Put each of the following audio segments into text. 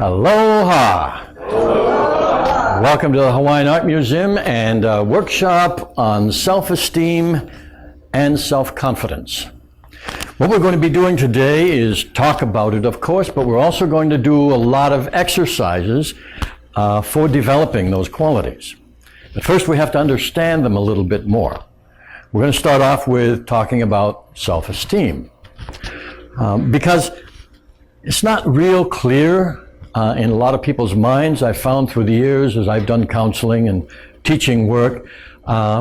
Aloha! Welcome to the Hawaiian Art Museum and a workshop on self-esteem and self-confidence. What we're going to be doing today is talk about it, of course, but we're also going to do a lot of exercises for developing those qualities. But first we have to understand them a little bit more. We're going to start off with talking about self-esteem because it's not real clear in a lot of people's minds. I've found through the years as I've done counseling and teaching work,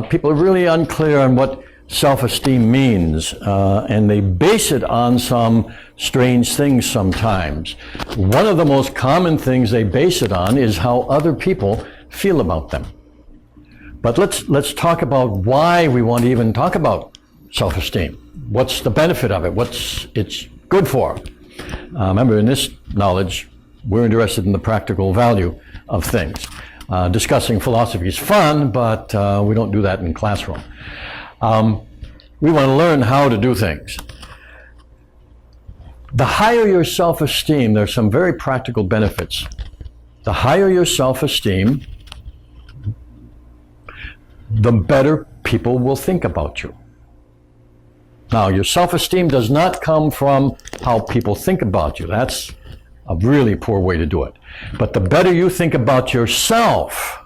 people are really unclear on what self-esteem means, and they base it on some strange things sometimes. One of the most common things they base it on is how other people feel about them. But let's talk about why we want to even talk about self-esteem. What's the benefit of it? What's it's good for? Remember, in this knowledge, we're interested in the practical value of things. Discussing philosophy is fun, but we don't do that in classroom. We want to learn how to do things. The higher your self-esteem, there's some very practical benefits. The higher your self-esteem, the better people will think about you. Now, your self-esteem does not come from how people think about you. That's a really poor way to do it. But the better you think about yourself,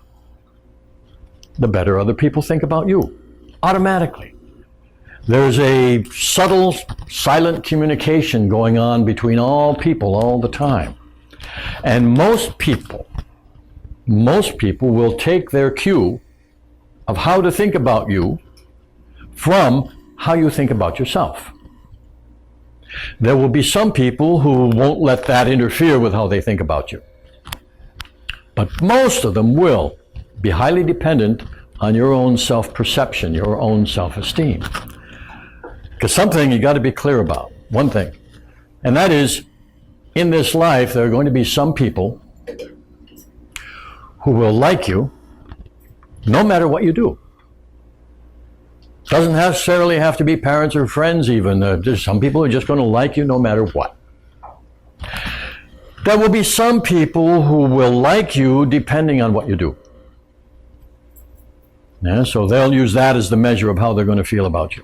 the better other people think about you, automatically. There's a subtle, silent communication going on between all people all the time. And most people will take their cue of how to think about you from how you think about yourself. There will be some people who won't let that interfere with how they think about you. But most of them will be highly dependent on your own self-perception, your own self-esteem. Because something you got to be clear about, one thing, and that is, in this life, there are going to be some people who will like you no matter what you do. Doesn't necessarily have to be parents or friends even. There's some people who are just going to like you no matter what. There will be some people who will like you depending on what you do. Yeah, so they'll use that as the measure of how they're going to feel about you.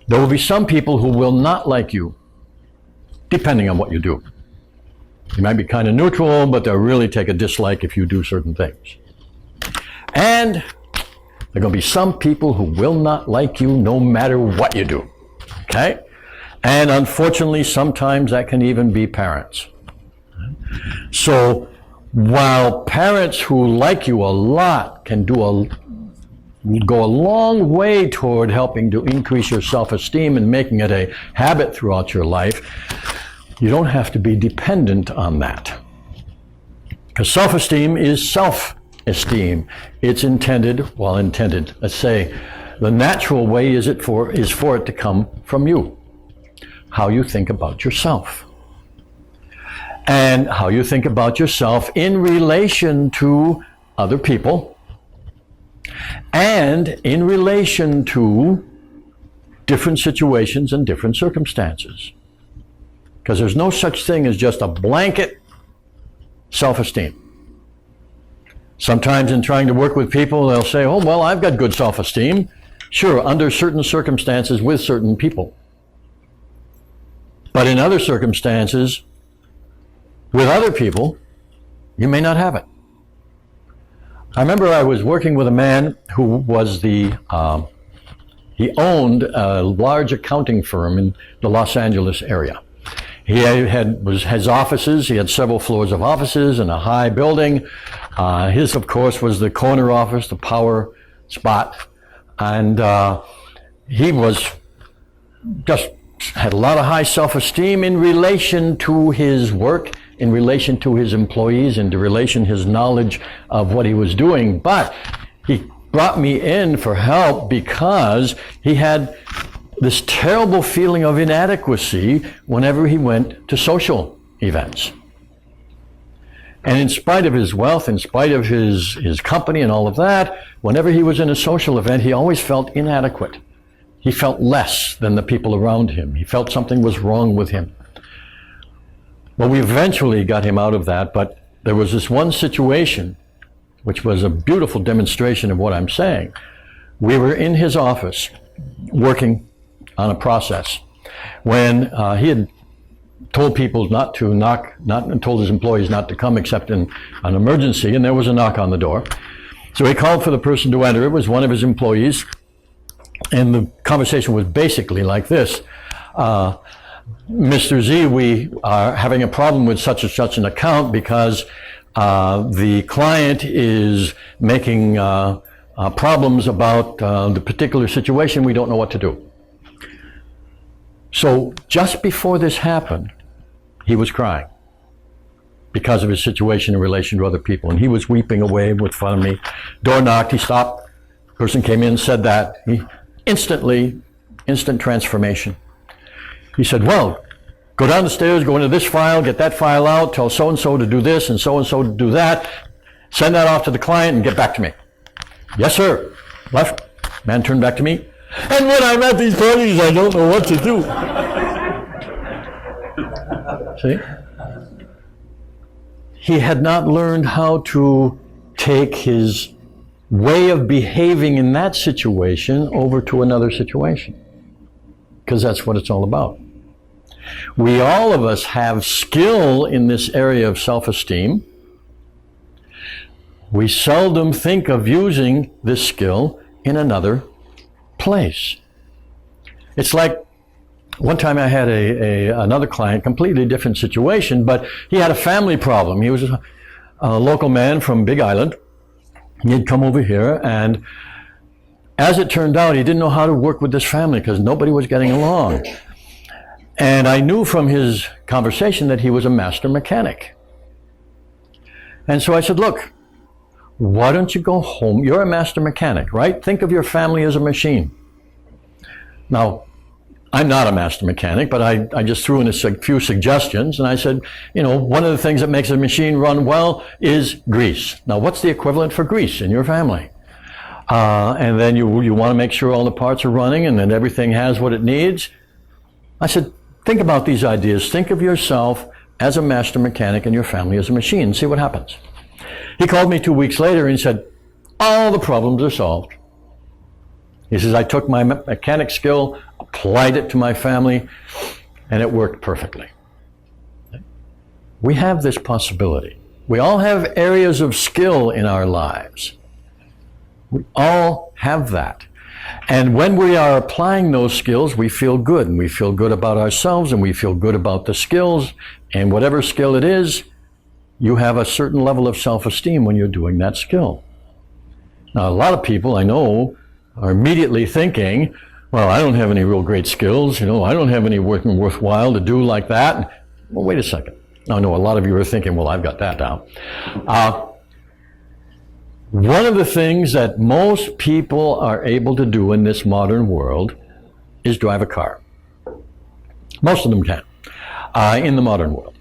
There will be some people who will not like you depending on what you do. You might be kind of neutral, but they'll really take a dislike if you do certain things. And there are going to be some people who will not like you no matter what you do. Okay? And unfortunately, sometimes that can even be parents. So while parents who like you a lot can go a long way toward helping to increase your self-esteem and making it a habit throughout your life, you don't have to be dependent on that. Because self-esteem is self-esteem. It's intended, let's say, the natural way is for it to come from you. How you think about yourself. And how you think about yourself in relation to other people and in relation to different situations and different circumstances. Because there's no such thing as just a blanket self-esteem. Sometimes in trying to work with people, they'll say, oh, well, I've got good self-esteem. Sure, under certain circumstances with certain people. But in other circumstances, with other people, you may not have it. I remember I was working with a man who was he owned a large accounting firm in the Los Angeles area. He had offices, he had several floors of offices in a high building. His, of course, was the corner office, the power spot. And he had a lot of high self-esteem in relation to his work, in relation to his employees, in relation to his knowledge of what he was doing. But he brought me in for help because he had this terrible feeling of inadequacy whenever he went to social events. And in spite of his wealth, in spite of his company and all of that, whenever he was in a social event, he always felt inadequate. He felt less than the people around him. He felt something was wrong with him. Well, we eventually got him out of that, but there was this one situation, which was a beautiful demonstration of what I'm saying. We were in his office working on a process when he had told people not to knock, told his employees not to come except in an emergency, and there was a knock on the door. So he called for the person to enter. It was one of his employees, and the conversation was basically like this. Mr. Z, we are having a problem with such and such an account because the client is making problems about the particular situation. We don't know what to do. So just before this happened, he was crying because of his situation in relation to other people. And he was weeping away with fun of me. Door knocked, he stopped. Person came in, said that. He instant transformation. He said, well, go down the stairs, go into this file, get that file out, tell so-and-so to do this and so-and-so to do that. Send that off to the client and get back to me. Yes, sir. Left. Man turned back to me. And when I'm at these parties, I don't know what to do. See? He had not learned how to take his way of behaving in that situation over to another situation. Because that's what it's all about. We all of us have skill in this area of self-esteem. We seldom think of using this skill in another place. It's like one time I had another client, completely different situation, but he had a family problem. He was a local man from Big Island. He had come over here, and as it turned out, he didn't know how to work with this family because nobody was getting along. And I knew from his conversation that he was a master mechanic. And so I said, look, why don't you go home? You're a master mechanic, right? Think of your family as a machine. Now, I'm not a master mechanic, but I just threw in a few suggestions, and I said, you know, one of the things that makes a machine run well is grease. Now, what's the equivalent for grease in your family? And then you want to make sure all the parts are running and that everything has what it needs. I said, think about these ideas. Think of yourself as a master mechanic and your family as a machine. See what happens. He called me 2 weeks later and said, all the problems are solved. He says, I took my mechanic skill, applied it to my family, and it worked perfectly. We have this possibility. We all have areas of skill in our lives. We all have that. And when we are applying those skills, we feel good, and we feel good about ourselves, and we feel good about the skills, and whatever skill it is, you have a certain level of self-esteem when you're doing that skill. Now, a lot of people I know are immediately thinking, well, I don't have any real great skills, you know, I don't have any worthwhile to do like that. Well, wait a second. I know a lot of you are thinking, well, I've got that down. One of the things that most people are able to do in this modern world is drive a car. Most of them can, in the modern world.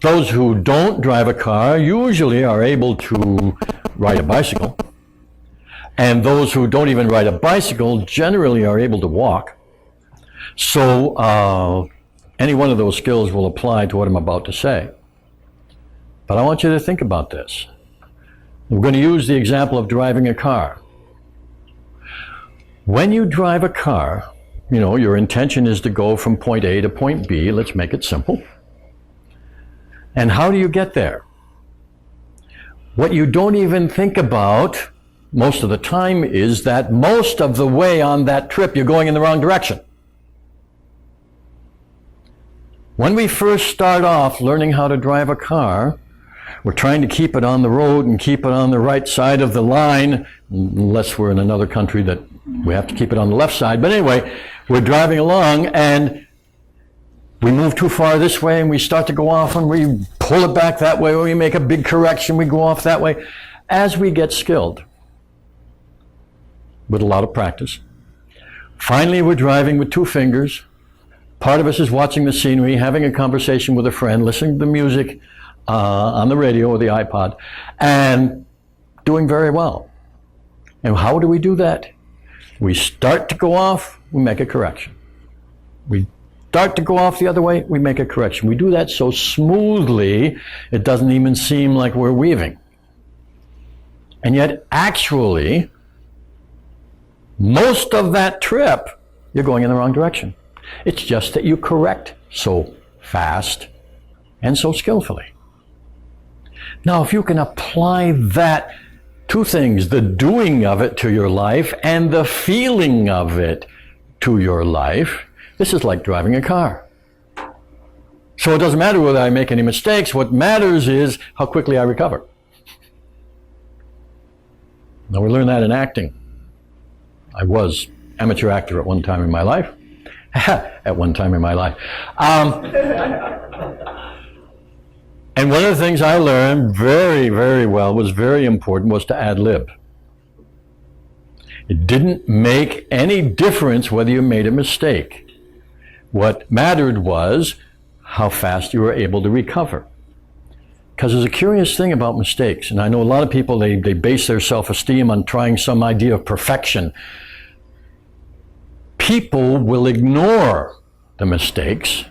Those who don't drive a car usually are able to ride a bicycle. And those who don't even ride a bicycle generally are able to walk. So any one of those skills will apply to what I'm about to say. But I want you to think about this. We're going to use the example of driving a car. When you drive a car, you know, your intention is to go from point A to point B. Let's make it simple. And how do you get there? What you don't even think about most of the time is that most of the way on that trip you're going in the wrong direction. When we first start off learning how to drive a car, we're trying to keep it on the road and keep it on the right side of the line, unless we're in another country that we have to keep it on the left side. But anyway, we're driving along and we move too far this way and we start to go off and we pull it back that way, or we make a big correction, we go off that way. As we get skilled, with a lot of practice, finally we're driving with two fingers. Part of us is watching the scenery, having a conversation with a friend, listening to the music on the radio or the iPod, and doing very well. And how do we do that? We start to go off, we make a correction. We start to go off the other way, we make a correction. We do that so smoothly, it doesn't even seem like we're weaving. And yet, actually, most of that trip, you're going in the wrong direction. It's just that you correct so fast and so skillfully. Now, if you can apply that two things, the doing of it to your life and the feeling of it to your life, this is like driving a car. So it doesn't matter whether I make any mistakes. What matters is how quickly I recover. Now, we learn that in acting. I was amateur actor at one time in my life. At one time in my life. And one of the things I learned very, very well, was very important, was to ad-lib. It didn't make any difference whether you made a mistake. What mattered was how fast you were able to recover. Because there's a curious thing about mistakes, and I know a lot of people, they base their self-esteem on trying some idea of perfection. People will ignore the mistakes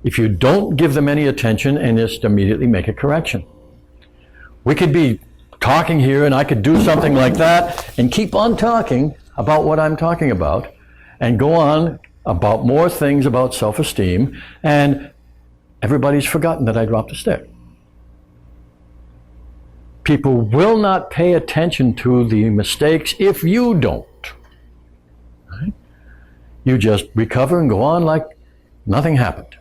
if you don't give them any attention and just immediately make a correction. We could be talking here and I could do something like that and keep on talking about what I'm talking about and go on about more things about self-esteem, and everybody's forgotten that I dropped a stick. People will not pay attention to the mistakes if you don't. Right? You just recover and go on like nothing happened.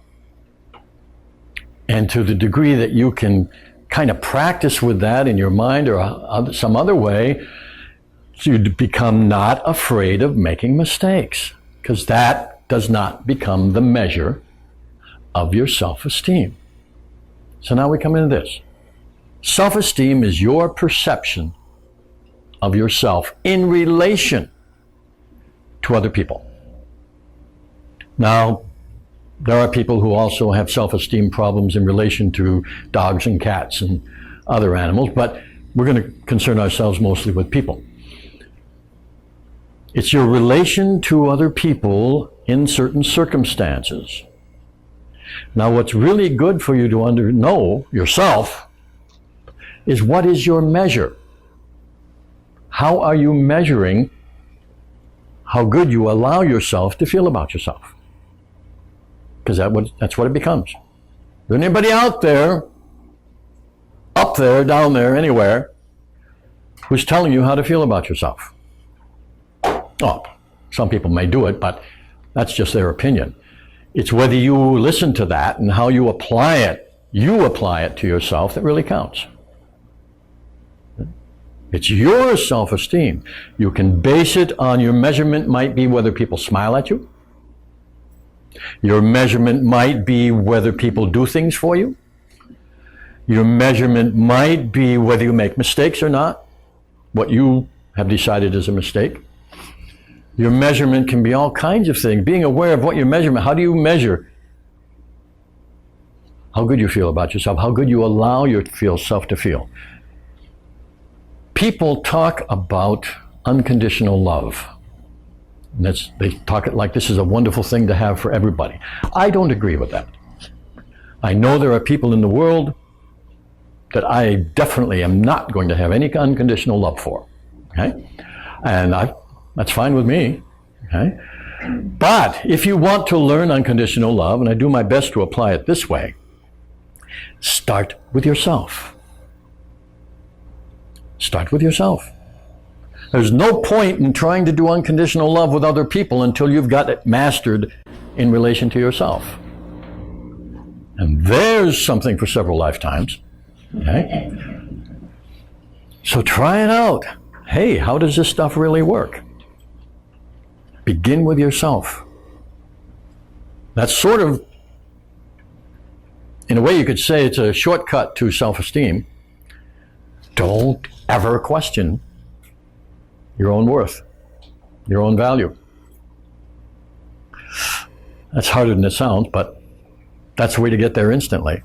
And to the degree that you can kind of practice with that in your mind or some other way, you become not afraid of making mistakes, because that does not become the measure of your self-esteem. So now we come into this. Self-esteem is your perception of yourself in relation to other people. Now, there are people who also have self-esteem problems in relation to dogs and cats and other animals, but we're going to concern ourselves mostly with people. It's your relation to other people in certain circumstances. Now, what's really good for you to know yourself is, what is your measure? How are you measuring how good you allow yourself to feel about yourself? Because that's what it becomes. Is there anybody out there, up there, down there, anywhere, who's telling you how to feel about yourself? Oh, some people may do it, but that's just their opinion. It's whether you listen to that and how you apply it to yourself, that really counts. It's your self-esteem. You can base it on, your measurement might be whether people smile at you. Your measurement might be whether people do things for you. Your measurement might be whether you make mistakes or not, what you have decided is a mistake. Your measurement can be all kinds of things. Being aware of what your measurement, how do you measure how good you feel about yourself, how good you allow yourself to feel. People talk about unconditional love. They talk it like this is a wonderful thing to have for everybody. I don't agree with that. I know there are people in the world that I definitely am not going to have any unconditional love for. Okay? And that's fine with me. Okay? But if you want to learn unconditional love, and I do my best to apply it this way, start with yourself. Start with yourself. There's no point in trying to do unconditional love with other people until you've got it mastered in relation to yourself. And there's something for several lifetimes. Okay? So try it out. Hey, how does this stuff really work? Begin with yourself. That's sort of, in a way you could say it's a shortcut to self-esteem. Don't ever question your own worth, your own value. That's harder than it sounds, but that's the way to get there instantly.